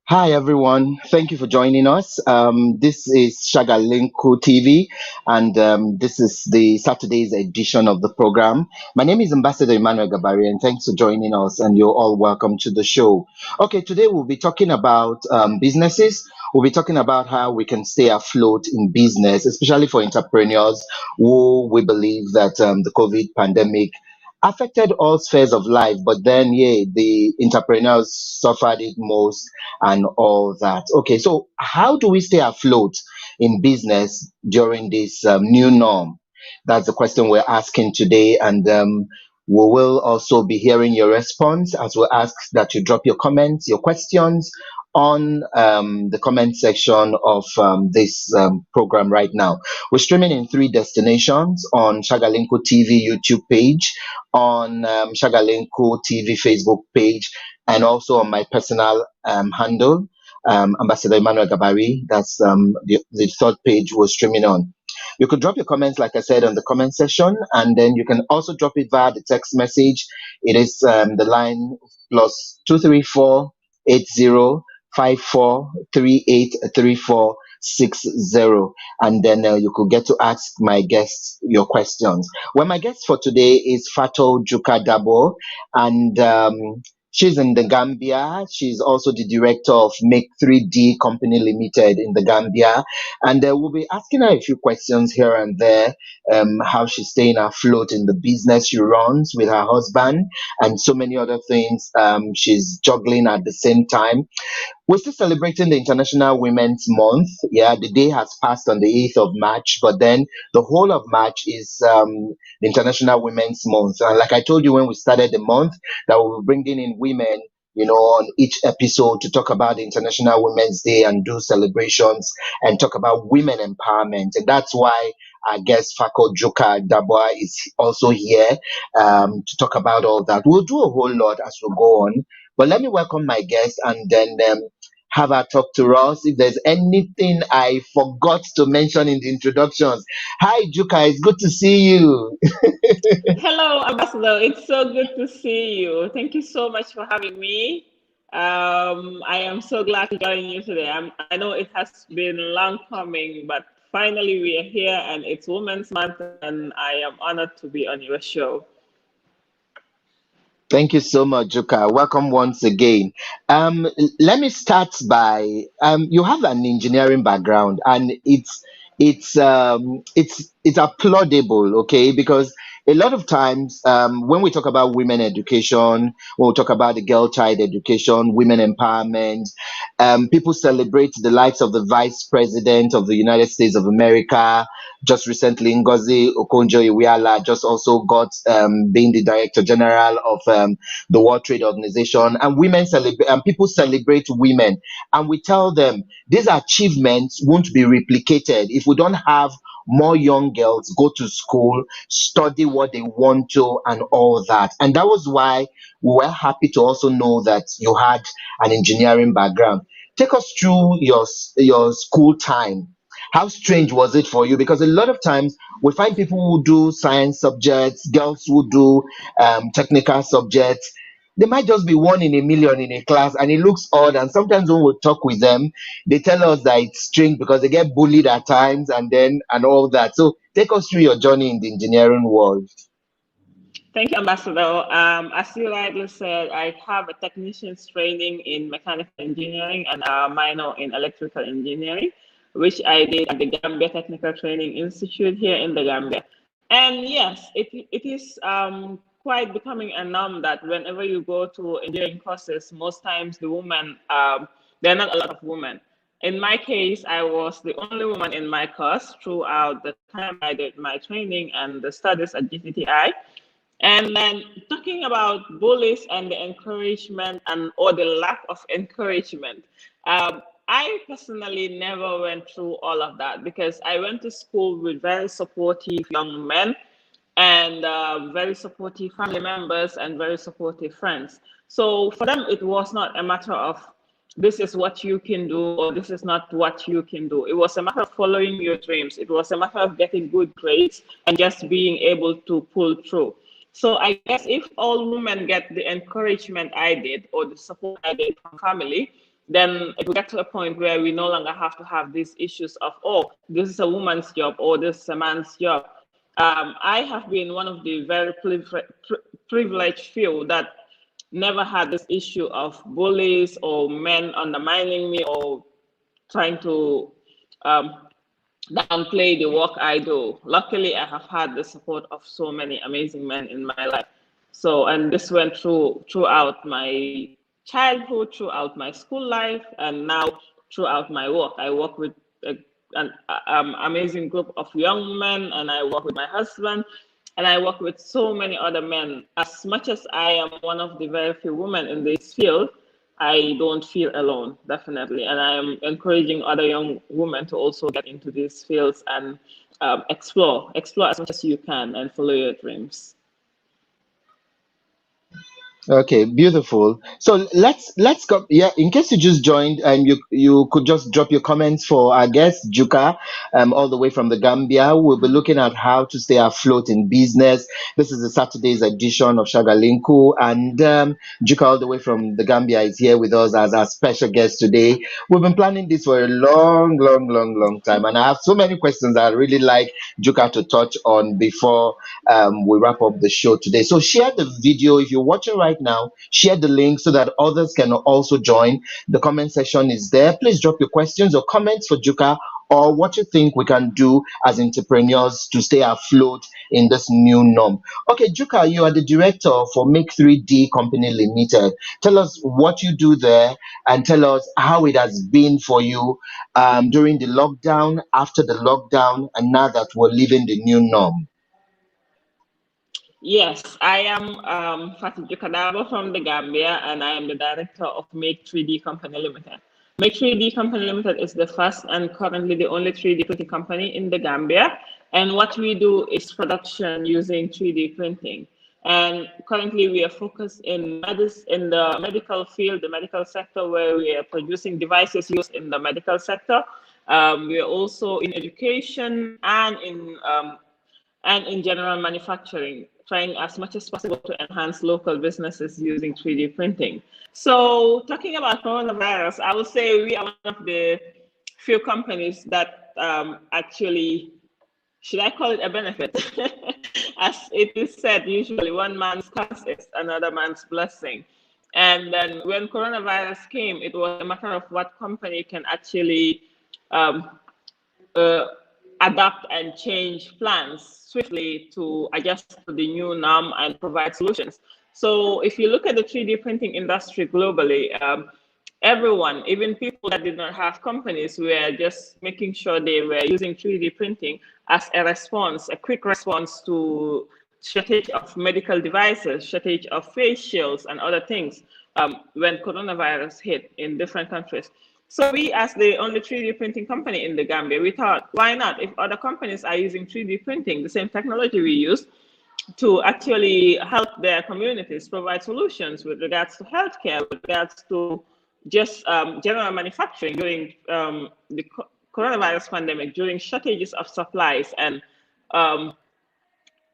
Hi everyone, thank you for joining us. This is Shagalinku TV, and this is the Saturday's edition of the program. My name is Ambassador Emmanuel Gabari, and thanks for joining us. And you're all welcome to the show. Okay, today we'll be talking about businesses. We'll be talking about how we can stay afloat in business, especially for entrepreneurs who we believe that the COVID pandemic affected all spheres of life, but then, yeah, the entrepreneurs suffered it most and all that. Okay, so how do we stay afloat in business during this new norm? That's the question we're asking today, and we will also be hearing your response as we ask that you drop your comments, your questions on the comment section of this program right now. We're streaming in three destinations: on Shagalinko TV YouTube page, on Shagalinko TV Facebook page, and also on my personal handle, Ambassador Emmanuel Gabari. That's the third page we're streaming on. You could drop your comments, like I said, on the comment section, and then you can also drop it via the text message. It is the line +2348054383460, and then you could get to ask my guests your questions. Well, my guest for today is Fatou Juka Darboe, and she's in the Gambia. She's also the director of Make 3D Company Limited in the Gambia. And we'll be asking her a few questions here and there, how she's staying afloat in the business she runs with her husband, and so many other things she's juggling at the same time. We're still celebrating the International Women's Month. Yeah, the day has passed on the 8th of March, but then the whole of March is the International Women's Month. And like I told you when we started the month, that we'll be bringing in women, on each episode to talk about the International Women's Day and do celebrations and talk about women empowerment. And that's why our guest Fako Juka Dabwa is also here to talk about all that. We'll do a whole lot as we go on. But let me welcome my guest and then have her talk to us. If there's anything I forgot to mention in the introductions. Hi, Juka. It's good to see you. Hello, Ambassador. It's so good to see you. Thank you so much for having me. I am so glad to join you today. I know it has been long coming, but finally we are here and it's Women's Month, and I am honored to be on your show. Thank you so much, Juka. Welcome once again. Let me start by you have an engineering background, and it's applaudable, okay? Because a lot of times when we talk about women education, when we talk about the girl child education, women empowerment, people celebrate the likes of the Vice President of the United States of America. Just recently, Ngozi Okonjo-Iweala just also got being the Director General of the World Trade Organization, and women celebrate, and people celebrate women, and we tell them these achievements won't be replicated if we don't have more young girls go to school, study what they want to, and all that. And that was why we were happy to also know that you had an engineering background. Take us through your school time. How strange was it for you? Because a lot of times we find people who do science subjects, girls who do technical subjects. They might just be one in a million in a class, and it looks odd. And sometimes when we talk with them, they tell us that it's strange because they get bullied at times, and all that. So take us through your journey in the engineering world. Thank you, Ambassador. As you rightly said, I have a technician's training in mechanical engineering and a minor in electrical engineering, which I did at the Gambia Technical Training Institute here in the Gambia. And yes, it is quite becoming a norm that whenever you go to engineering courses, most times the women, there are not a lot of women. In my case, I was the only woman in my course throughout the time I did my training and the studies at GTTI. And then talking about bullies and the encouragement and or the lack of encouragement, I personally never went through all of that because I went to school with very supportive young men and very supportive family members and very supportive friends. So for them, it was not a matter of this is what you can do or this is not what you can do. It was a matter of following your dreams. It was a matter of getting good grades and just being able to pull through. So I guess if all women get the encouragement I did or the support I did from family, then it will get to a point where we no longer have to have these issues of, oh, this is a woman's job or this is a man's job. I have been one of the very privileged few that never had this issue of bullies or men undermining me or trying to um, downplay the work I do. Luckily, I have had the support of so many amazing men in my life. So, and this went throughout my childhood, throughout my school life, and now throughout my work. I work with an amazing group of young men, and I work with my husband, and I work with so many other men. As much as I am one of the very few women in this field, I don't feel alone, definitely. And I am encouraging other young women to also get into these fields and explore as much as you can and follow your dreams. Okay, beautiful. So let's go. Yeah, in case you just joined, you could just drop your comments for our guest Juka, all the way from the Gambia. We'll be looking at how to stay afloat in business. This is the Saturday's edition of Shagalinku, and Juka, all the way from the Gambia, is here with us as our special guest today. We've been planning this for a long, long, long, long time, and I have so many questions I really like Juka to touch on before we wrap up the show today. So share the video if you're watching right now. Share the link so that others can also join. The comment section is there. Please drop your questions or comments for Juka or what you think we can do as entrepreneurs to stay afloat in this new norm. Okay, Juka, you are the director for Make 3D Company Limited. Tell us what you do there and tell us how it has been for you during the lockdown, after the lockdown, and now that we're living the new norm. Yes, I am Fatou Juka from the Gambia, and I am the director of Make 3D Company Limited. Make 3D Company Limited is the first and currently the only 3D printing company in the Gambia. And what we do is production using 3D printing. And currently we are focused in the medical field, the medical sector, where we are producing devices used in the medical sector. We are also in education and in general manufacturing, trying as much as possible to enhance local businesses using 3D printing. So talking about coronavirus, I would say we are one of the few companies that actually, should I call it a benefit? As it is said, usually one man's curse is another man's blessing. And then when coronavirus came, it was a matter of what company can actually um, uh, adapt and change plans swiftly to adjust to the new norm and provide solutions. So if you look at the 3D printing industry globally, everyone, even people that did not have companies, were just making sure they were using 3D printing as a response, a quick response to shortage of medical devices, shortage of face shields and other things when coronavirus hit in different countries. So we, as the only 3D printing company in the Gambia, we thought, why not? If other companies are using 3D printing, the same technology we use, to actually help their communities provide solutions with regards to healthcare, with regards to just general manufacturing during the coronavirus pandemic, during shortages of supplies and um,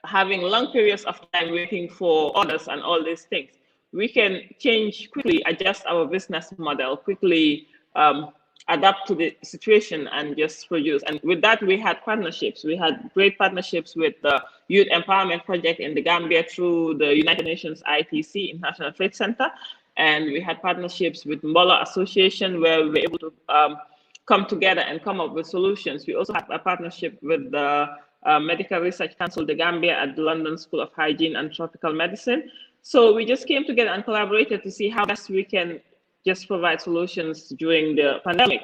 having long periods of time waiting for orders and all these things. We can change quickly, adjust our business model, quickly adapt to the situation and just produce. And with that, we had partnerships. We had great partnerships with the Youth Empowerment Project in the Gambia through the United Nations ITC, International Trade Center. And we had partnerships with Mbola Association where we were able to come together and come up with solutions. We also have a partnership with the Medical Research Council, the Gambia, at the London School of Hygiene and Tropical Medicine. So we just came together and collaborated to see how best we can just provide solutions during the pandemic.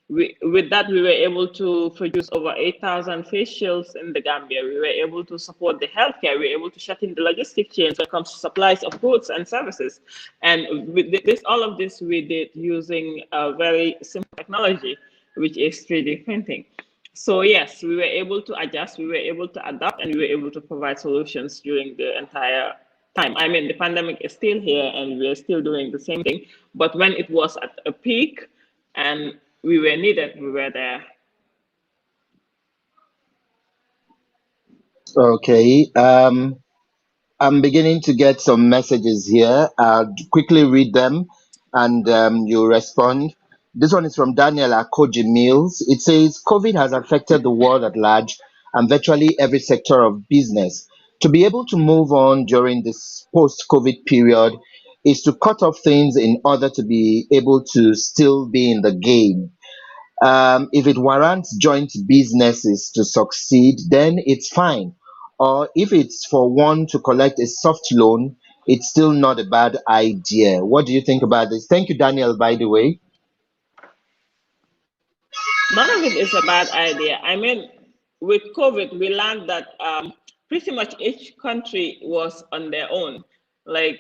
With that, we were able to produce over 8,000 face shields in the Gambia. We were able to support the healthcare. We were able to shut in the logistic chains when it comes to supplies of goods and services. And with this, all of this we did using a very simple technology, which is 3D printing. So yes, we were able to adjust, we were able to adapt, and we were able to provide solutions during the entire time. I mean, the pandemic is still here and we're still doing the same thing, but when it was at a peak and we were needed, we were there. Okay. I'm beginning to get some messages here. I'll quickly read them. and you respond. This one is from Daniel Akoji Mills. It says COVID has affected the world at large and virtually every sector of business. To be able to move on during this post COVID period is to cut off things in order to be able to still be in the game. If it warrants joint businesses to succeed, then it's fine. Or if it's for one to collect a soft loan, it's still not a bad idea. What do you think about this? Thank you, Daniel, by the way. None of it is a bad idea. I mean, with COVID, we learned that pretty much each country was on their own. Like,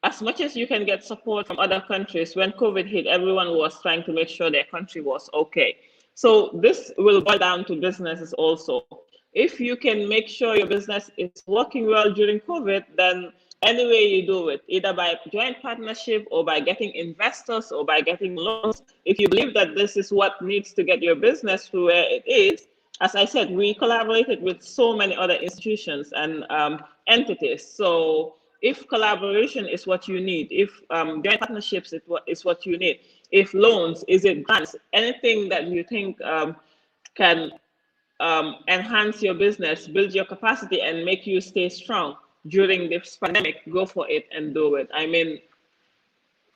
as much as you can get support from other countries, when COVID hit, everyone was trying to make sure their country was okay. So this will boil down to businesses also. If you can make sure your business is working well during COVID, then any way you do it, either by joint partnership or by getting investors or by getting loans, if you believe that this is what needs to get your business to where it is, as I said, we collaborated with so many other institutions and entities. So if collaboration is what you need, if joint partnerships is what you need, if loans, is it grants, anything that you think can enhance your business, build your capacity, and make you stay strong during this pandemic, go for it and do it. I mean,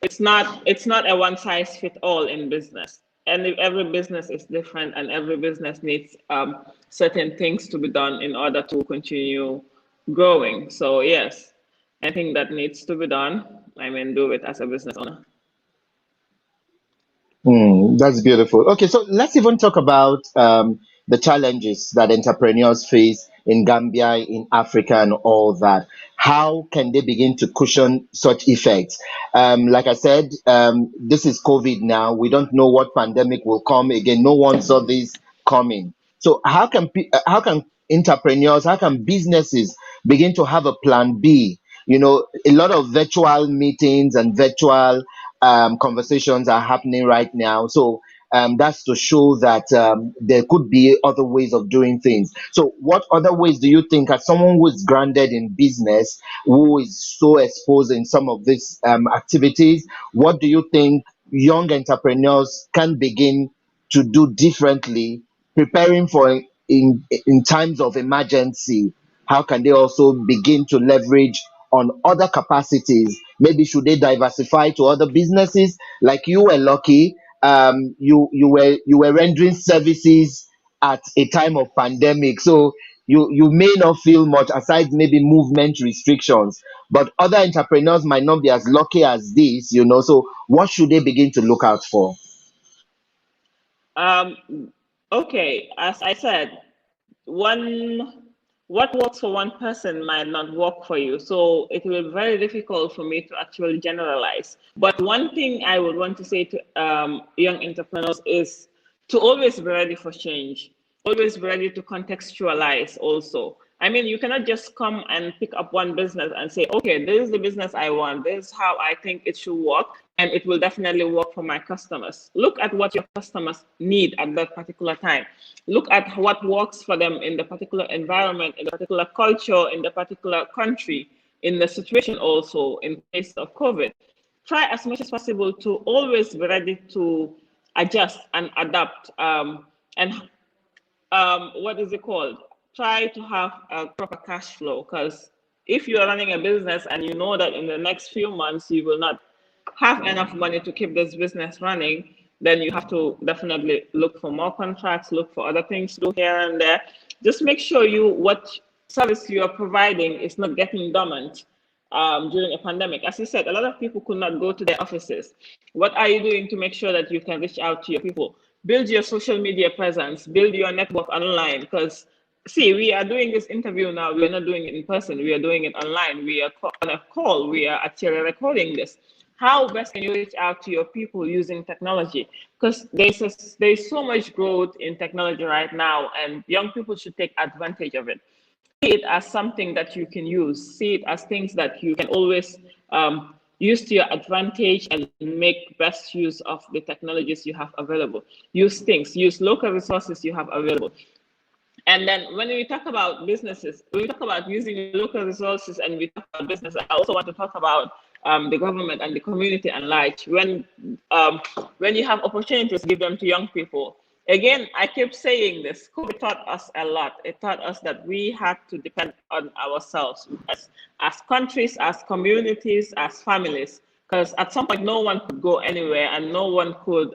it's not a one size fit all in business, and every business is different, and every business needs certain things to be done in order to continue growing. So yes, anything that needs to be done, I mean, do it as a business owner. That's beautiful. Okay, so let's even talk about the challenges that entrepreneurs face in Gambia, in Africa, and all that. How can they begin to cushion such effects? Like I said, this is COVID now. We don't know what pandemic will come again. No one saw this coming. So how can entrepreneurs, how can businesses begin to have a plan B? You know, a lot of virtual meetings and virtual conversations are happening right now. So that's to show that there could be other ways of doing things. So, what other ways do you think, as someone who is grounded in business, who is so exposed in some of these activities, what do you think young entrepreneurs can begin to do differently, preparing for in times of emergency? How can they also begin to leverage on other capacities? Maybe should they diversify to other businesses? Like you were lucky, you were rendering services at a time of pandemic, so you may not feel much aside maybe movement restrictions, but other entrepreneurs might not be as lucky as this, you know. So what should they begin to look out for? Okay, as I said, one what works for one person might not work for you. So it will be very difficult for me to actually generalize. But one thing I would want to say to young entrepreneurs is to always be ready for change, always be ready to contextualize also. I mean, you cannot just come and pick up one business and say, okay, this is the business I want. This is how I think it should work, and it will definitely work for my customers. Look at what your customers need at that particular time. Look at what works for them in the particular environment, in the particular culture, in the particular country, in the situation also in case of COVID. Try as much as possible to always be ready to adjust and adapt and what is it called? Try to have a proper cash flow, because if you are running a business and you know that in the next few months you will not have enough money to keep this business running, then you have to definitely look for more contracts, look for other things to do here and there. Just make sure what service you are providing is not getting dormant during a pandemic. As you said, a lot of people could not go to their offices. What are you doing to make sure that you can reach out to your people? Build your social media presence, build your network online, because see, we are doing this interview now. We're not doing it in person. We are doing it online. We are on a call. We are actually recording this. How best can you reach out to your people using technology? Because there's so much growth in technology right now, and young people should take advantage of it. See it as something that you can use. See it as things that you can always use to your advantage and make best use of the technologies you have available. Use local resources you have available. And then when we talk about businesses, when we talk about using local resources and we talk about business, I also want to talk about the government and the community and large. When you have opportunities, give them to young people. Again, I keep saying this. COVID taught us a lot. It taught us that we had to depend on ourselves as countries, as communities, as families. Because at some point, no one could go anywhere and no one could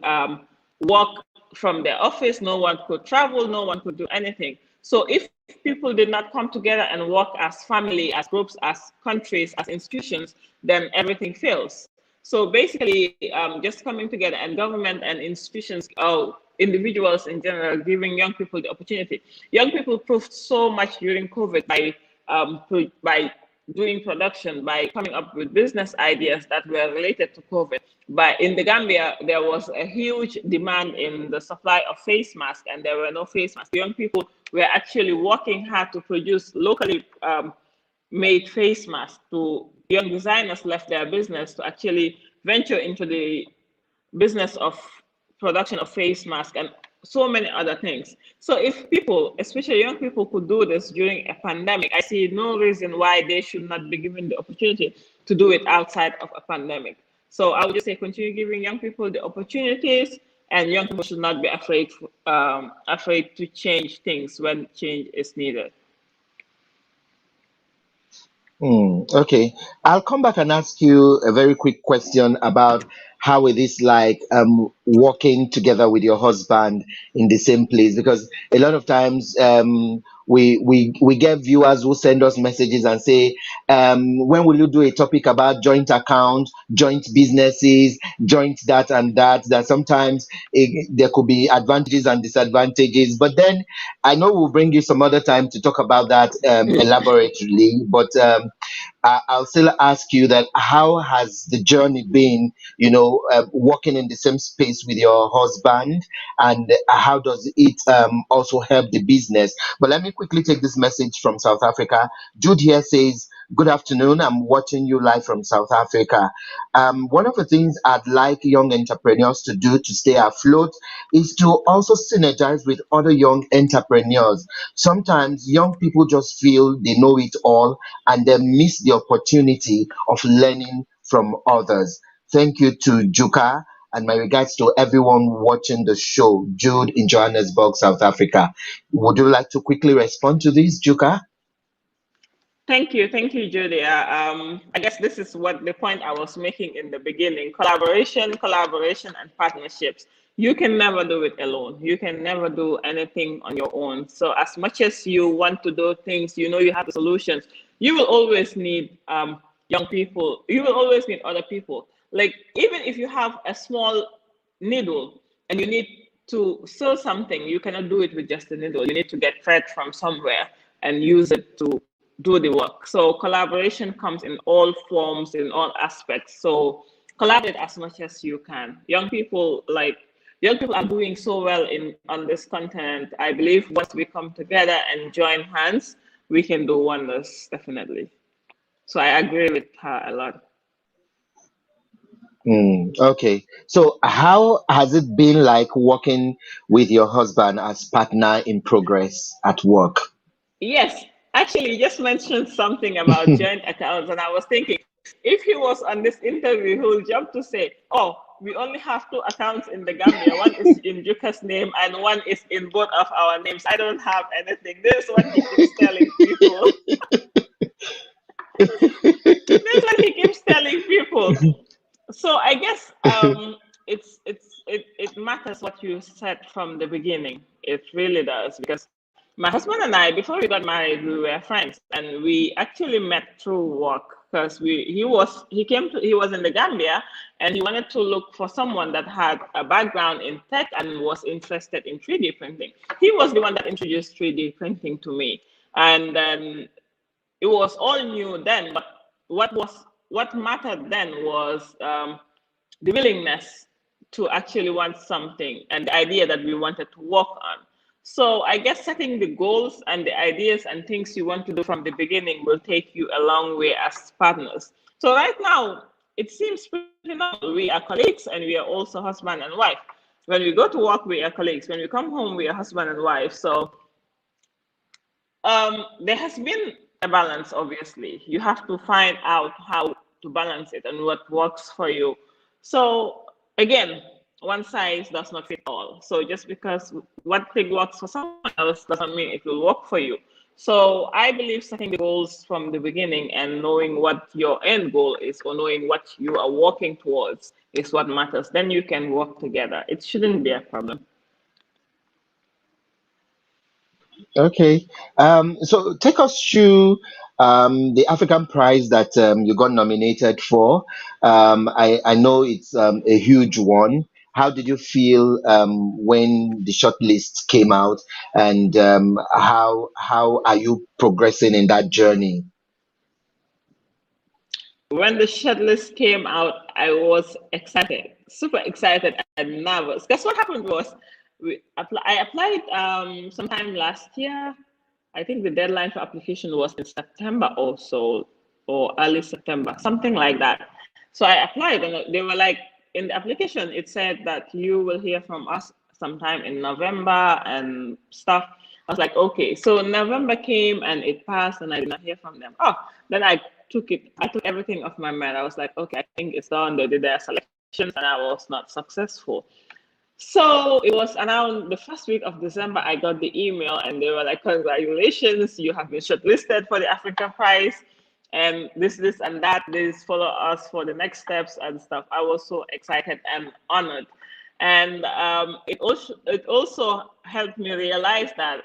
work from their office, no one could travel, no one could do anything. So if people did not come together and work as family, as groups, as countries, as institutions, then everything fails. So basically, just coming together and government and institutions, individuals in general, giving young people the opportunity. Young people proved so much during COVID by doing production, by coming up with business ideas that were related to COVID. But in the Gambia, there was a huge demand in the supply of face masks, and there were no face masks. Young people were actually working hard to produce locally made face masks. To young designers left their business to actually venture into the business of production of face masks and so many other things. So if people, especially young people, could do this during a pandemic, I see no reason why they should not be given the opportunity to do it outside of a pandemic. So I would just say continue giving young people the opportunities, and young people should not be afraid to change things when change is needed. Okay, I'll come back and ask you a very quick question about how it is like working together with your husband in the same place, because a lot of times we get viewers who send us messages and say, when will you do a topic about joint account, joint businesses, joint that and that? That sometimes there could be advantages and disadvantages, but then I know we'll bring you some other time to talk about that elaborately, but I'll still ask you that how has the journey been, working in the same space with your husband, and how does it also help the business? But let me quickly take this message from South Africa. Jude here says, "Good afternoon. I'm watching you live from South Africa. One of the things I'd like young entrepreneurs to do to stay afloat is to also synergize with other young entrepreneurs. Sometimes young people just feel they know it all and then miss the opportunity of learning from others." Thank you to Juka, and my regards to everyone watching the show. Jude in Johannesburg, South Africa. Would you like to quickly respond to this, Juka? Thank you, Julia. I guess this is what the point I was making in the beginning: collaboration, and partnerships. You can never do it alone. You can never do anything on your own. So as much as you want to do things, you have the solutions. You will always need young people. You will always need other people. Like even if you have a small needle and you need to sew something, you cannot do it with just a needle. You need to get thread from somewhere and use it to do the work. So collaboration comes in all forms, in all aspects. So collaborate as much as you can. Young people are doing so well on this continent. I believe once we come together and join hands, we can do wonders, definitely. So I agree with her a lot. Okay. So, how has it been like working with your husband as partner in progress at work? Yes, actually, you just mentioned something about joint accounts, and I was thinking if he was on this interview, he will jump to say, "Oh, we only have two accounts in the Gambia. One is in Juka's name, and one is in both of our names. I don't have anything." This is what he keeps telling people. This is what he keeps telling people. So I guess it matters what you said from the beginning. It really does, because my husband and I, before we got married, we were friends, and we actually met through work. Because he was in the Gambia, and he wanted to look for someone that had a background in tech and was interested in 3D printing. He was the one that introduced 3D printing to me, and it was all new then. But what mattered then was the willingness to actually want something and the idea that we wanted to work on. So I guess setting the goals and the ideas and things you want to do from the beginning will take you a long way as partners. So right now, it seems pretty normal. We are colleagues and we are also husband and wife. When we go to work, we are colleagues. When we come home, we are husband and wife. So there has been a balance, obviously. You have to find out how balance it and what works for you. So again, one size does not fit all. So just because what thing works for someone else doesn't mean it will work for you. So I believe setting the goals from the beginning and knowing what your end goal is or knowing what you are working towards is what matters. Then you can work together. It shouldn't be a problem. Okay. So take us through the African prize that you got nominated for. I know it's a huge one. How did you feel when the shortlist came out, and how are you progressing in that journey? When the shortlist came out, I was excited, super excited and nervous. Because what happened was, I applied sometime last year. I think the deadline for application was in September or so, or early September, something like that. So I applied, and they were like, in the application, it said that you will hear from us sometime in November and stuff. I was like, okay. So November came and it passed, and I did not hear from them. Oh, then I took everything off my mind. I was like, okay, I think it's done. They did their selections, and I was not successful. So it was around the first week of December, I got the email and they were like, congratulations, you have been shortlisted for the Africa Prize and this, and that. This follow us for the next steps and stuff. I was so excited and honored. And it also helped me realize that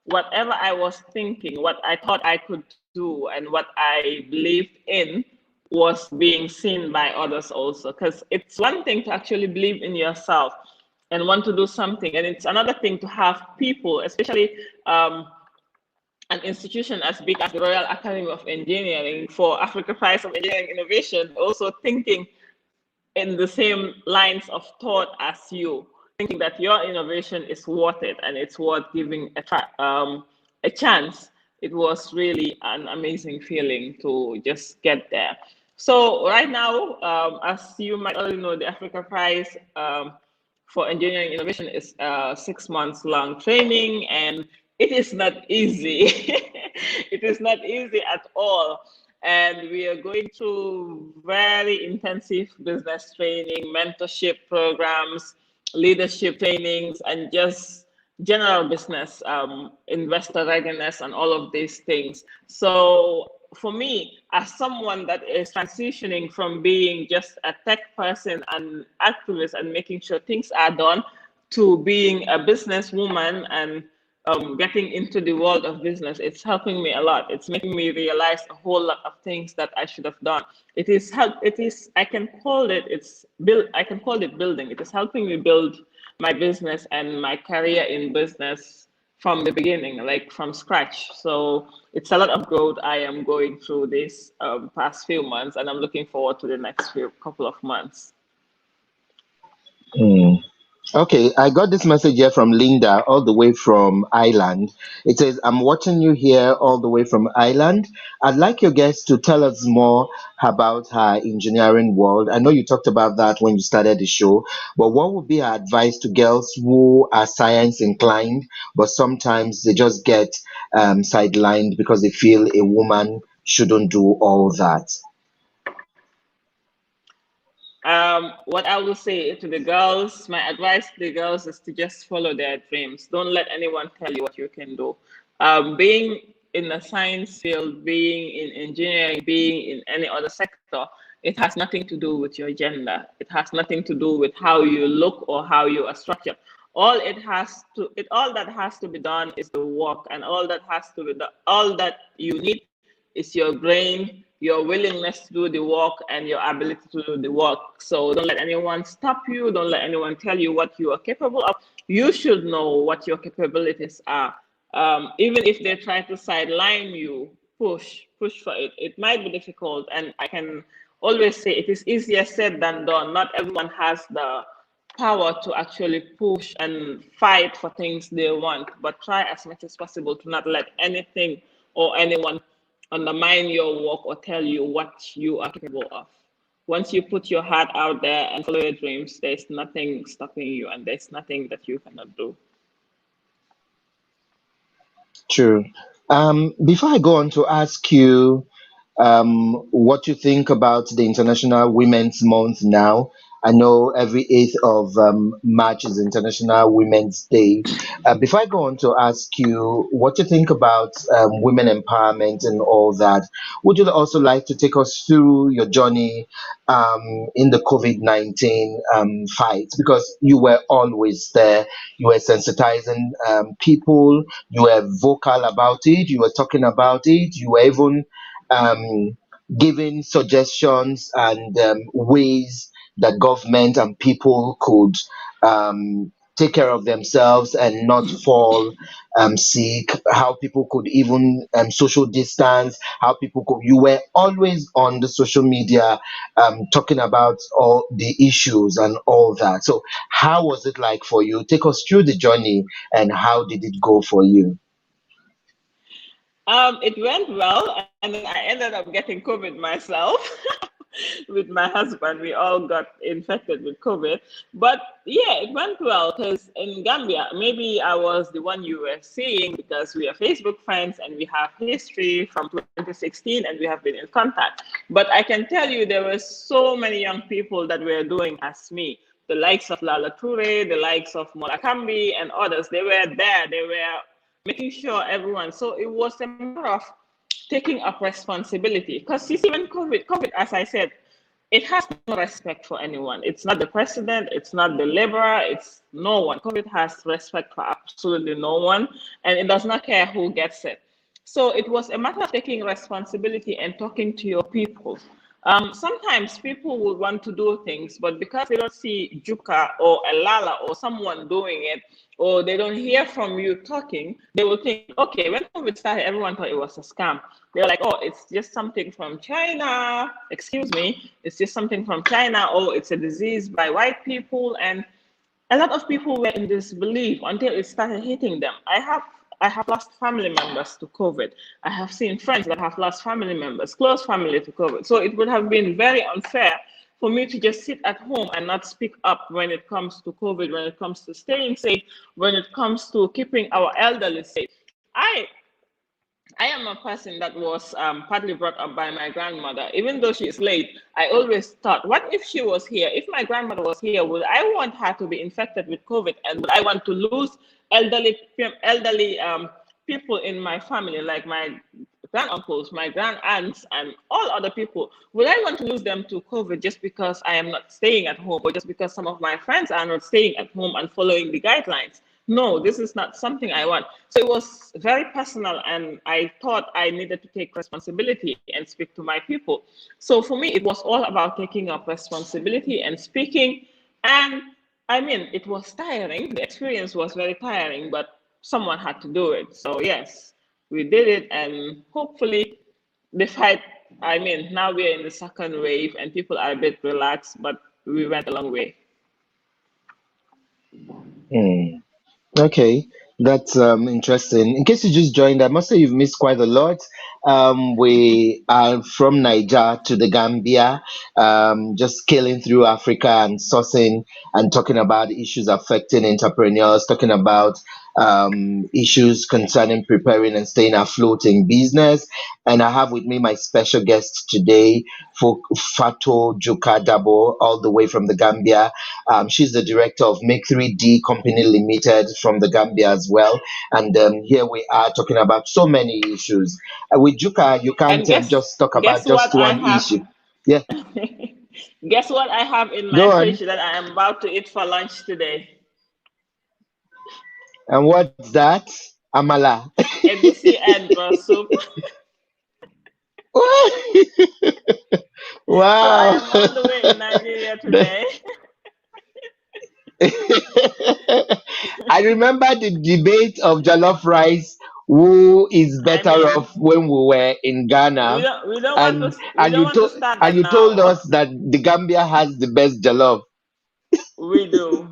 whatever I was thinking, what I thought I could do, and what I believed in was being seen by others also. Because it's one thing to actually believe in yourself and want to do something, and it's another thing to have people, especially an institution as big as the Royal Academy of Engineering for Africa Prize of Engineering Innovation, also thinking in the same lines of thought as you, thinking that your innovation is worth it and it's worth giving a chance. It was really an amazing feeling to just get there. So right now, as you might already know, the Africa Prize for Engineering Innovation is 6 months long training, and it is not easy. It is not easy at all. And we are going through very intensive business training, mentorship programs, leadership trainings, and just general business, investor readiness, and all of these things. So for me, as someone that is transitioning from being just a tech person and activist and making sure things are done to being a businesswoman and getting into the world of business, it's helping me a lot. It's making me realize a whole lot of things that I should have done. It is help. It is. I can call it. It's build. I can call it building. It is helping me build my business and my career in business from the beginning, like from scratch. So it's a lot of growth I am going through this past few months, and I'm looking forward to the next few couple of months. Hmm. Okay, I got this message here from Linda, all the way from Ireland. It says, I'm watching you here all the way from Ireland. I'd like your guest to tell us more about her engineering world. I know you talked about that when you started the show, but what would be her advice to girls who are science inclined, but sometimes they just get sidelined because they feel a woman shouldn't do all that? What I will say to the girls, my advice to the girls is to just follow their dreams. Don't let anyone tell you what you can do. Being in the science field, being in engineering, being in any other sector, it has nothing to do with your gender. It has nothing to do with how you look or how you are structured. All that has to be done is the work, and all that you need is your brain, your willingness to do the work, and your ability to do the work. So don't let anyone stop you. Don't let anyone tell you what you are capable of. You should know what your capabilities are. Even if they try to sideline you, push for it. It might be difficult, and I can always say it is easier said than done. Not everyone has the power to actually push and fight for things they want, but try as much as possible to not let anything or anyone undermine your work or tell you what you are capable of. Once you put your heart out there and follow your dreams, there's nothing stopping you, and there's nothing that you cannot do. True. Before I go on to ask you what you think about the International Women's Month now. I know every 8th of March is International Women's Day. Before I go on to ask you what you think about women empowerment and all that, would you also like to take us through your journey in the COVID-19 fight? Because you were always there, you were sensitizing people, you were vocal about it, you were talking about it, you were even um, giving suggestions and ways that government and people could take care of themselves and not fall sick, how people could even social distance, how people could. You were always on the social media talking about all the issues and all that. So, how was it like for you? Take us through the journey and how did it go for you? It went well, and then I ended up getting COVID myself. With my husband, we all got infected with COVID. But yeah, it went well because in Gambia, maybe I was the one you were seeing because we are Facebook friends and we have history from 2016 and we have been in contact. But I can tell you there were so many young people that were doing as me. The likes of Lala Toure, the likes of Molakambi and others, they were there. They were making sure everyone. So it was a matter of taking up responsibility. Because you see, when COVID, as I said, it has no respect for anyone. It's not the president, it's not the laborer, it's no one. COVID has respect for absolutely no one, and it does not care who gets it. So it was a matter of taking responsibility and talking to your people. Sometimes people will want to do things, but because they don't see Juka or Elala or someone doing it, or they don't hear from you talking, they will think, okay, when COVID started, everyone thought it was a scam. They're like, oh, it's just something from China. Excuse me, it's just something from China, or it's a disease by white people. And a lot of people were in this belief until it started hitting them. I have lost family members to COVID. I have seen friends that have lost family members, close family to COVID. So it would have been very unfair for me to just sit at home and not speak up when it comes to COVID, when it comes to staying safe, when it comes to keeping our elderly safe. I am a person that was partly brought up by my grandmother. Even though she is late, I always thought, what if she was here? If my grandmother was here, would I want her to be infected with COVID? And would I want to lose elderly people in my family, like my granduncles, my grandaunts, and all other people? Would I want to lose them to COVID just because I am not staying at home, or just because some of my friends are not staying at home and following the guidelines? No, this is not something I want. So it was very personal, and I thought I needed to take responsibility and speak to my people. So for me, it was all about taking up responsibility and speaking. And I mean, it was tiring. The experience was very tiring, but someone had to do it. So yes, we did it, and hopefully the fight, I mean, now we're in the second wave and people are a bit relaxed, but we went a long way. Hmm. Okay, that's interesting. In case you just joined, I must say you've missed quite a lot. We are from Niger to the Gambia, just scaling through Africa and sourcing and talking about issues affecting entrepreneurs, talking about issues concerning preparing and staying afloat in business. And I have with me my special guest today, for Fatou Juka Darboe, all the way from the Gambia. She's the director of Make 3D Company Limited from the Gambia as well. And here we are talking about so many issues. With Juka, you can't And just talk guess about what just I one have? issue. Yeah, Guess what I have in my go fridge on. that I am about to eat for lunch today? And what's that? Amala. Egusi and soup. So I Wow. am all the way in Nigeria today. I remember the debate of jollof rice, who is I better mean, off, when we were in Ghana, we don't want to start and that you told now. us that the Gambia has the best jollof. We do.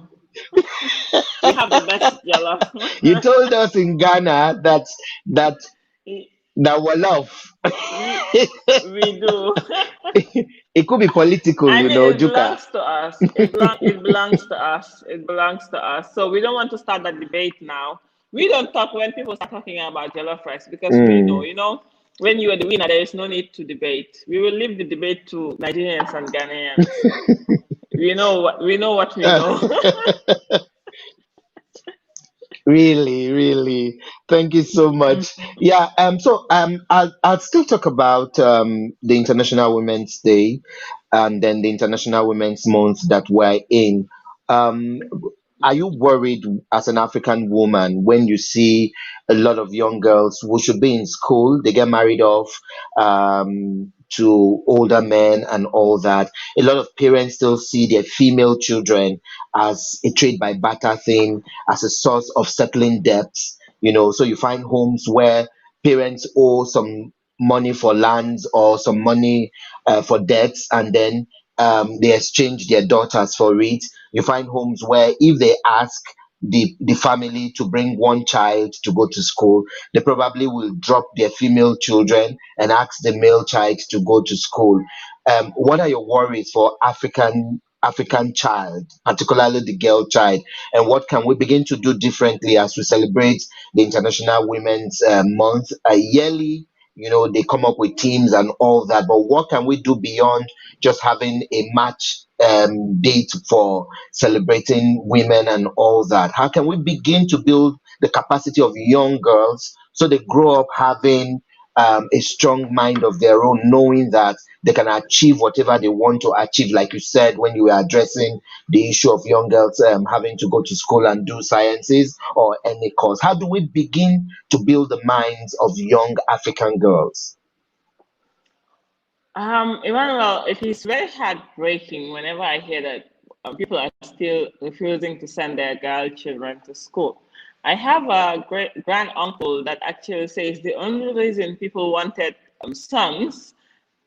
We have the best jollof. You told us in Ghana that that wolof. we we do. It could be political, I mean, it Juka. belongs to us. It belongs to us. It belongs to us. So we don't want to start that debate now. We don't talk when people start talking about jollof rice because we know, Mm, when you are the winner, there is no need to debate. We will leave the debate to Nigerians and Ghanaians. We know what we know. Really, really. Thank you so much. Yeah, I'll still talk about the International Women's Day and then the International Women's Month that we're in. Um, are you worried as an African woman when you see a lot of young girls who should be in school, they get married off to older men and all that? A lot of parents still see their female children as a trade by barter thing, as a source of settling debts. So you find homes where parents owe some money for lands or some money for debts, and then they exchange their daughters for it. You find homes where if they ask the family to bring one child to go to school, they probably will drop their female children and ask the male child to go to school. What are your worries for African child, particularly the girl child, and what can we begin to do differently as we celebrate the International Women's Month yearly? They come up with teams and all that, but what can we do beyond just having a match date for celebrating women and all that? How can we begin to build the capacity of young girls so they grow up having a strong mind of their own, knowing that they can achieve whatever they want to achieve? Like you said, when you were addressing the issue of young girls having to go to school and do sciences or any course, how do we begin to build the minds of young African girls? Emmanuel, it is very heartbreaking whenever I hear that people are still refusing to send their girl children to school. I have a great grand uncle that actually says the only reason people wanted sons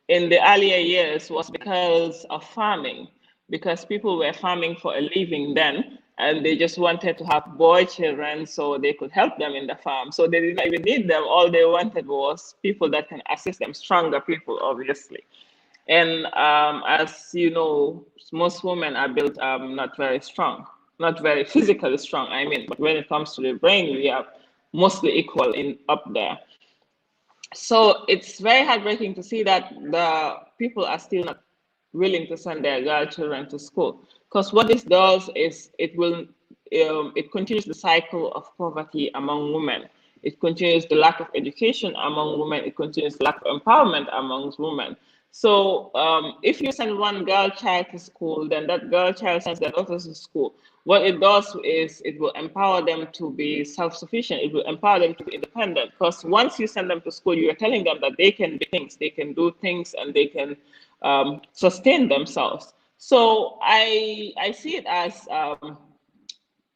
in the earlier years was because of farming, because people were farming for a living then, and they just wanted to have boy children so they could help them in the farm. So they did not even need them. All they wanted was people that can assist them, stronger people, obviously. And as you know, most women are built not very strong, not very physically strong, I mean, but when it comes to the brain, we are mostly equal in up there. So it's very heartbreaking to see that the people are still not willing to send their girl children to school. Because what this does is it continues the cycle of poverty among women. It continues the lack of education among women. It continues the lack of empowerment amongst women. So if you send one girl child to school, then that girl child sends their daughters to school. What it does is it will empower them to be self-sufficient. It will empower them to be independent. Because once you send them to school, you are telling them that they can they can do things, and they can sustain themselves. So I see it as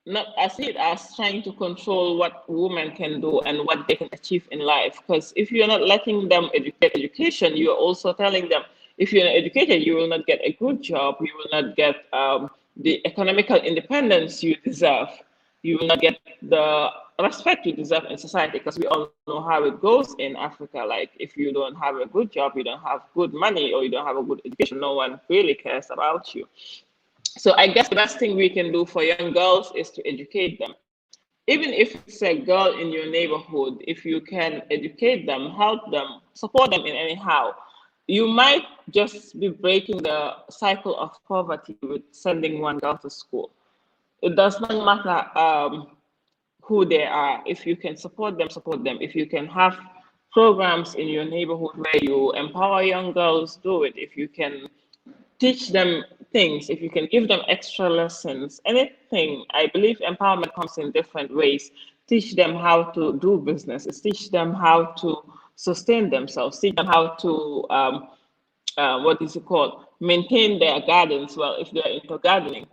not I see it as trying to control what women can do and what they can achieve in life. Because if you're not letting them get education, you're also telling them if you're not educated, you will not get a good job, you will not get the economical independence you deserve, you will not get the respect you deserve in society. Because we all know how it goes in Africa. Like if you don't have a good job, you don't have good money, or you don't have a good education, no one really cares about you. So I guess the best thing we can do for young girls is to educate them. Even if it's a girl in your neighborhood, if you can educate them, help them, support them in any how, you might just be breaking the cycle of poverty with sending one girl to school. It does not matter who they are. If you can support them, support them. If you can have programs in your neighborhood where you empower young girls, do it. If you can teach them things, if you can give them extra lessons, anything. I believe empowerment comes in different ways. Teach them how to do businesses, teach them how to sustain themselves, teach them how to, what is it called, maintain their gardens well if they're into gardening.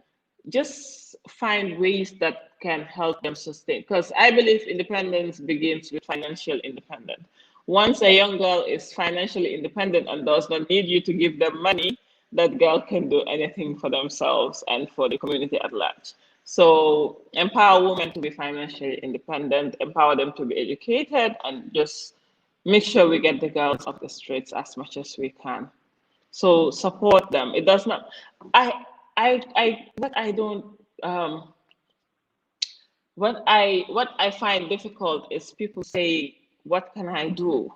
Just find ways that can help them sustain. Because I believe independence begins with financial independence. Once a young girl is financially independent and does not need you to give them money, that girl can do anything for themselves and for the community at large. So empower women to be financially independent, empower them to be educated, and just make sure we get the girls off the streets as much as we can. So support them. It does not. What I don't. What I find difficult is people say, "What can I do?"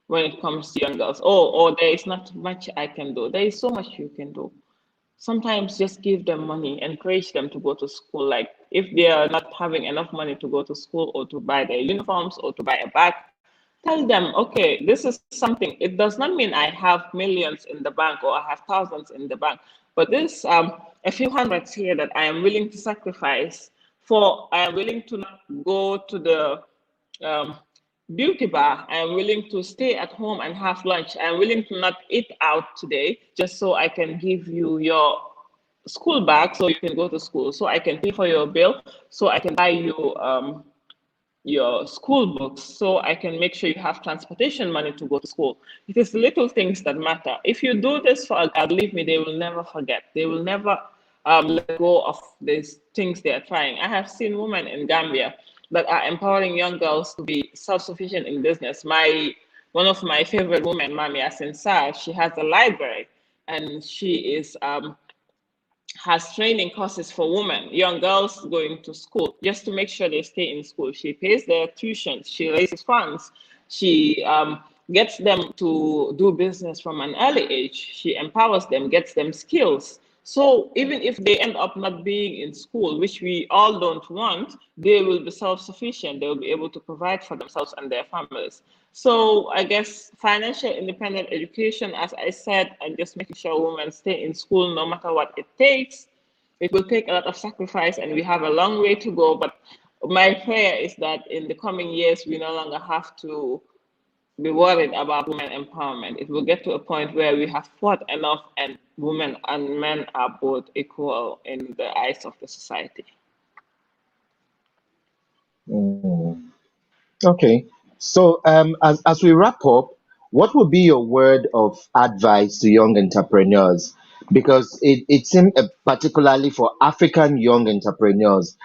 when it comes to young girls. Oh, or there is not much I can do. There is so much you can do. Sometimes just give them money, encourage them to go to school. Like if they are not having enough money to go to school or to buy their uniforms or to buy a bag, tell them, okay, this is something. It does not mean I have millions in the bank or I have thousands in the bank, but this a few hundreds here that I am willing to sacrifice for. I am willing to not go to the um, beauty bar. I am willing to stay at home and have lunch. I am willing to not eat out today just so I can give you your school bag so you can go to school, so I can pay for your bill, so I can buy you your school books, so I can make sure you have transportation money to go to school. It is little things that matter. If you do this for a girl, believe me, they will never forget. They will never let go of these things they are trying. I have seen women in Gambia that are empowering young girls to be self-sufficient in business. One of my favorite women, Mami Asensa, she has a library, and she is has training courses for women, young girls going to school, just to make sure they stay in school. She pays their tuition, she raises funds, she gets them to do business from an early age, she empowers them, gets them skills. So even if they end up not being in school, which we all don't want, they will be self-sufficient. They will be able to provide for themselves and their families. So I guess financial independent education, as I said, and just making sure women stay in school no matter what it takes. It will take a lot of sacrifice and we have a long way to go. But my prayer is that in the coming years, we no longer have to be worried about women empowerment. It will get to a point where we have fought enough and women and men are both equal in the eyes of the society. Mm. Okay. So, as we wrap up, what would be your word of advice to young entrepreneurs? Because it seems particularly for African young entrepreneurs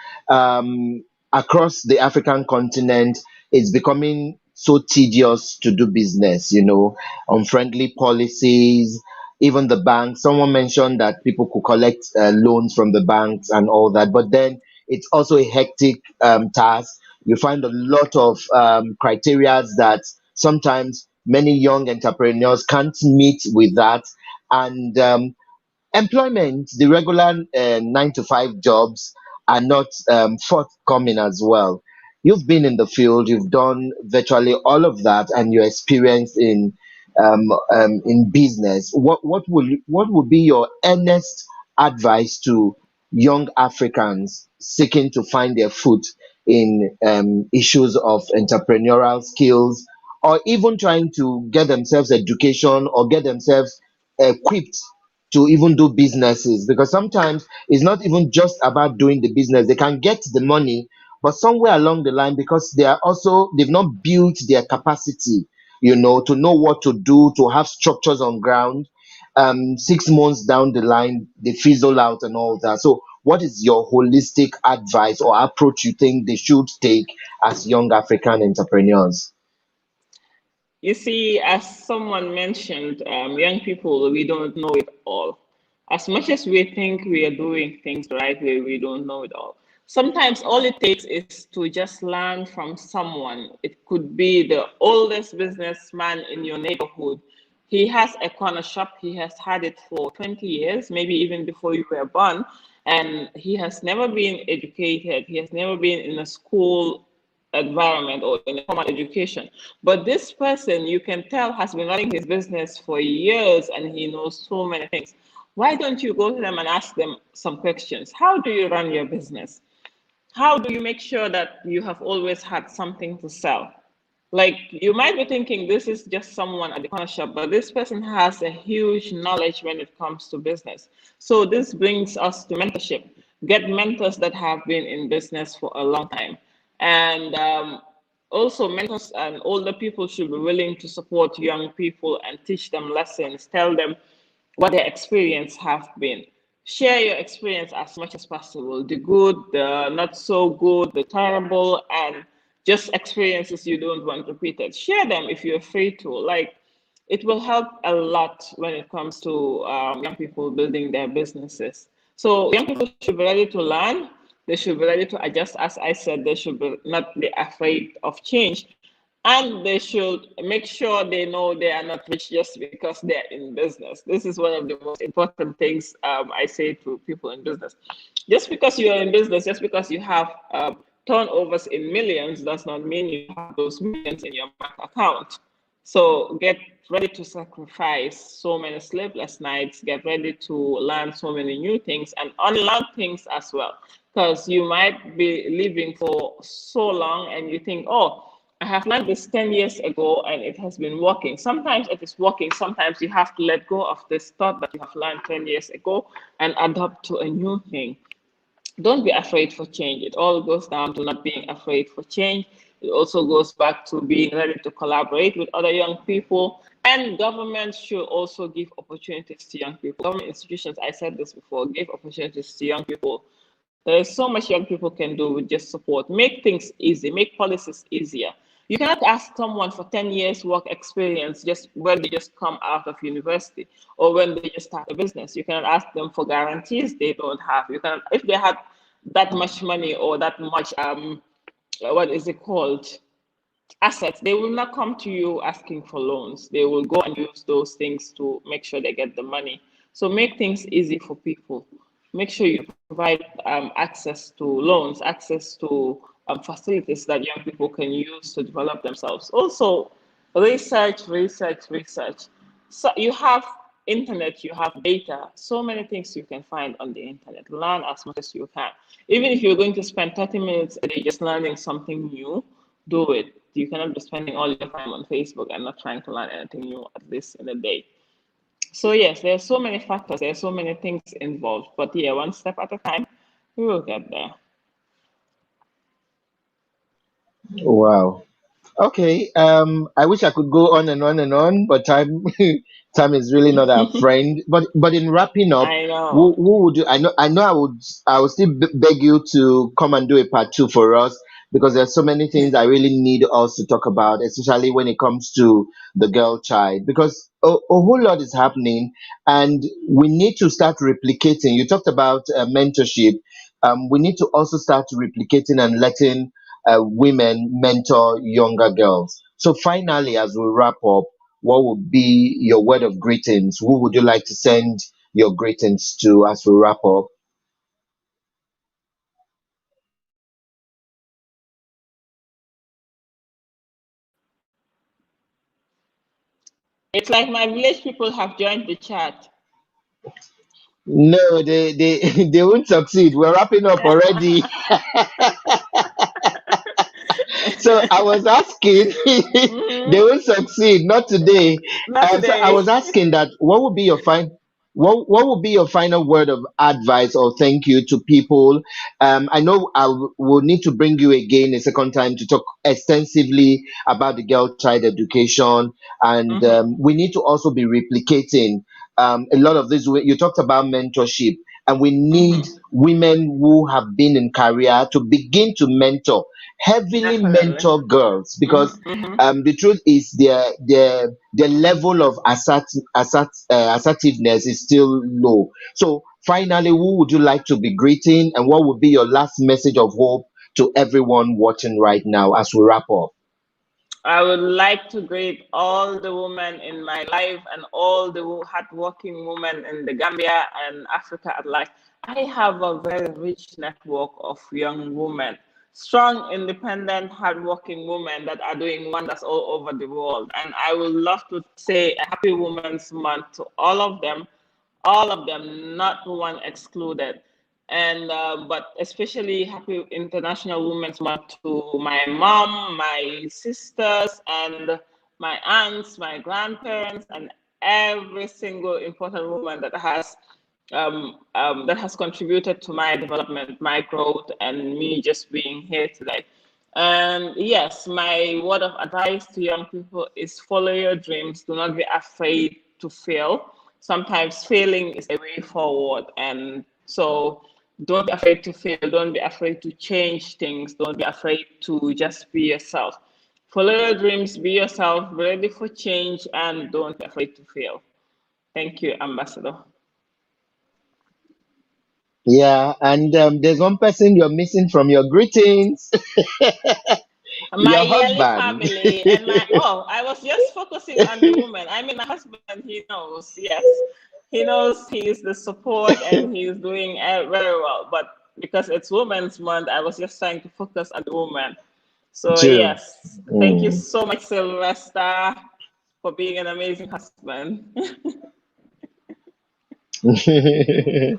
across the African continent, it's becoming so tedious to do business, unfriendly policies, even the banks. Someone mentioned that people could collect loans from the banks and all that, but then it's also a hectic task. You find a lot of criterias that sometimes many young entrepreneurs can't meet with that, and employment, the regular 9 to 5 jobs are not forthcoming as well. You've been in the field, you've done virtually all of that, and you're experienced in business. What would be your earnest advice to young Africans seeking to find their foot in issues of entrepreneurial skills, or even trying to get themselves education or get themselves equipped to even do businesses? Because sometimes it's not even just about doing the business. They can get the money, but somewhere along the line, because they've not built their capacity, to know what to do, to have structures on ground. 6 months down the line, they fizzle out and all that. So, what is your holistic advice or approach you think they should take as young African entrepreneurs? You see, as someone mentioned, young people, we don't know it all. As much as we think we are doing things the right way, we don't know it all. Sometimes all it takes is to just learn from someone. It could be the oldest businessman in your neighborhood. He has a corner shop. He has had it for 20 years, maybe even before you were born. And he has never been educated. He has never been in a school environment or in a formal education. But this person, you can tell, has been running his business for years and he knows so many things. Why don't you go to them and ask them some questions? How do you run your business? How do you make sure that you have always had something to sell? Like you might be thinking this is just someone at the corner shop, but this person has a huge knowledge when it comes to business. So this brings us to mentorship. Get mentors that have been in business for a long time. And also mentors and older people should be willing to support young people and teach them lessons, tell them what their experience have been. Share your experience as much as possible, the good, the not so good, the terrible, and just experiences you don't want repeated. Share them if you're free to. Like, it will help a lot when it comes to young people building their businesses. So young people should be ready to learn. They should be ready to adjust. As I said, they should be not be afraid of change. And they should make sure they know they are not rich just because they're in business. This is one of the most important things I say to people in business. Just because you're in business, just because you have turnovers in millions, does not mean you have those millions in your bank account. So get ready to sacrifice so many sleepless nights, get ready to learn so many new things and unlearn things as well. Because you might be living for so long and you think, oh, I have learned this 10 years ago and it has been working. Sometimes it is working. Sometimes you have to let go of this thought that you have learned 10 years ago and adapt to a new thing. Don't be afraid for change. It all goes down to not being afraid for change. It also goes back to being ready to collaborate with other young people. And government should also give opportunities to young people. Government institutions, I said this before, give opportunities to young people. There is so much young people can do with just support. Make things easy, make policies easier. You cannot ask someone for 10 years work experience just when they just come out of university or when they just start a business. You cannot ask them for guarantees they don't have. You can, if they had that much money or that much what is it called, assets, they will not come to you asking for loans. They will go and use those things to make sure they get the money. So make things easy for people. Make sure you provide access to loans, access to facilities that young people can use to develop themselves. Also, research, research, research. So you have internet, you have data, so many things you can find on the internet. Learn as much as you can. Even if you're going to spend 30 minutes a day just learning something new, do it. You cannot be spending all your time on Facebook and not trying to learn anything new at least in a day. So yes, there are so many factors, there are so many things involved. But yeah, one step at a time, we will get there. Wow. Okay. I wish I could go on and on and on, but time time is really not our friend. But in wrapping up, I know. who would you? I know I would still beg you to come and do a part two for us because there's so many things I really need us to talk about, especially when it comes to the girl child, because a whole lot is happening, and we need to start replicating. You talked about mentorship. We need to also start replicating and letting women mentor younger girls. So, finally, as we wrap up, what would be your word of greetings? Who would you like to send your greetings to as we wrap up? It's like my village people have joined the chat. No, they they won't succeed. We're wrapping up already. So I was asking, they Mhm. will succeed, not today. Not So I was today. asking that what would be your what would be your final word of advice or thank you to people? I know will need to bring you again a second time to talk extensively about the girl child education, and Hmm. we need to also be replicating a lot of this. You talked about mentorship, and we need Hmm. women who have been in career to begin to mentor, heavily Definitely. mentor girls, Hmm. because Hmm. the truth is their level of assertiveness is still low. So finally, who would you like to be greeting, and what would be your last message of hope to everyone watching right now as we wrap up? I would like to greet all the women in my life and all the hardworking women in the Gambia and Africa at large. I have a very rich network of young women, strong, independent, hardworking women that are doing wonders all over the world. And I would love to say a happy Women's Month to all of them, not one excluded. And but especially happy International Women's Month to my mom, my sisters, and my aunts, my grandparents, and every single important woman that has contributed to my development, my growth, and me just being here today. And yes, my word of advice to young people is follow your dreams. Do not be afraid to fail. Sometimes failing is a way forward. And so don't be afraid to fail. Don't be afraid to change things. Don't be afraid to just be yourself. Follow your dreams, be yourself, be ready for change, and don't be afraid to fail. Thank you, Ambassador. Yeah, and there's one person you're missing from your greetings. My Your yearly husband. family and my I was just focusing on the woman. I mean, my husband, he knows, yes, he knows he is the support and he's doing very well. But because it's Women's Month, I was just trying to focus on the woman. So True. yes, thank you Mm. so much, Sylvester, for being an amazing husband. Okay,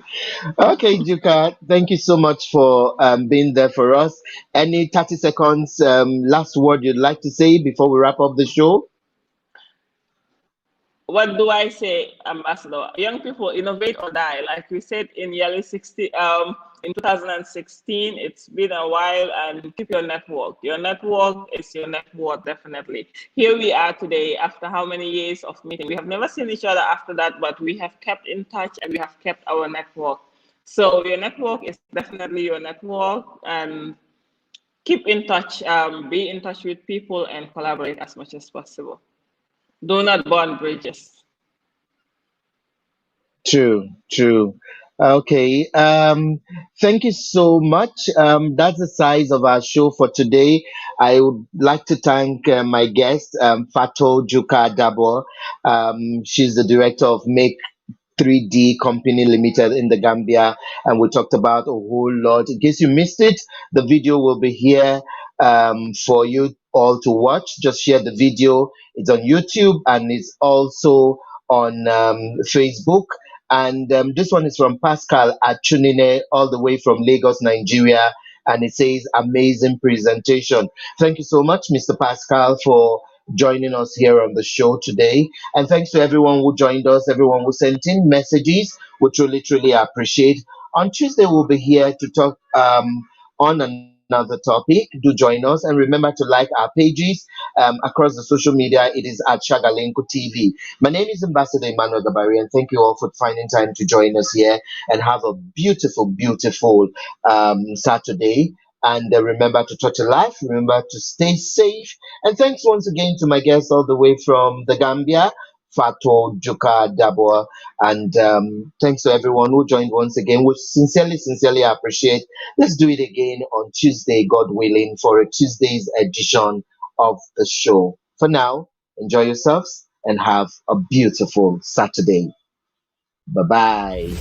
Juka, thank you so much for being there for us. Any 30 seconds last word you'd like to say before we wrap up the show? What do I say, Ambassador? Young people, innovate or die. Like we said in yearly 60, in 2016, it's been a while, and keep your network. Your network is your network, definitely. Here we are today after how many years of meeting? We have never seen each other after that, but we have kept in touch and we have kept our network. So your network is definitely your network, and keep in touch, be in touch with people and collaborate as much as possible. Do not burn bridges. True, true. Okay. Thank you so much. That's the size of our show for today. I would like to thank my guest, Fatou Juka Darboe. She's the director of Make 3D Company Limited in the Gambia, and we talked about a whole lot. In case you missed it, the video will be here for you all to watch. Just share the video. It's on YouTube and it's also on Facebook. And this one is from Pascal at Chunine, all the way from Lagos, Nigeria. And it says, amazing presentation. Thank you so much, Mr. Pascal, for joining us here on the show today. And thanks to everyone who joined us, everyone who sent in messages. We truly, truly appreciate. On Tuesday, we'll be here to talk on another topic. Do join us and remember to like our pages across the social media. It is at Shagalenko TV. My name is Ambassador Emmanuel Gabari, and thank you all for finding time to join us here and have a beautiful, beautiful Saturday. And remember to touch a life, remember to stay safe. And thanks once again to my guests all the way from the Gambia, Fatou Juka Darboe. And thanks to everyone who joined once again, which sincerely, sincerely appreciate. Let's do it again on Tuesday, God willing, for a Tuesday's edition of the show. For now, enjoy yourselves and have a beautiful Saturday. Bye bye.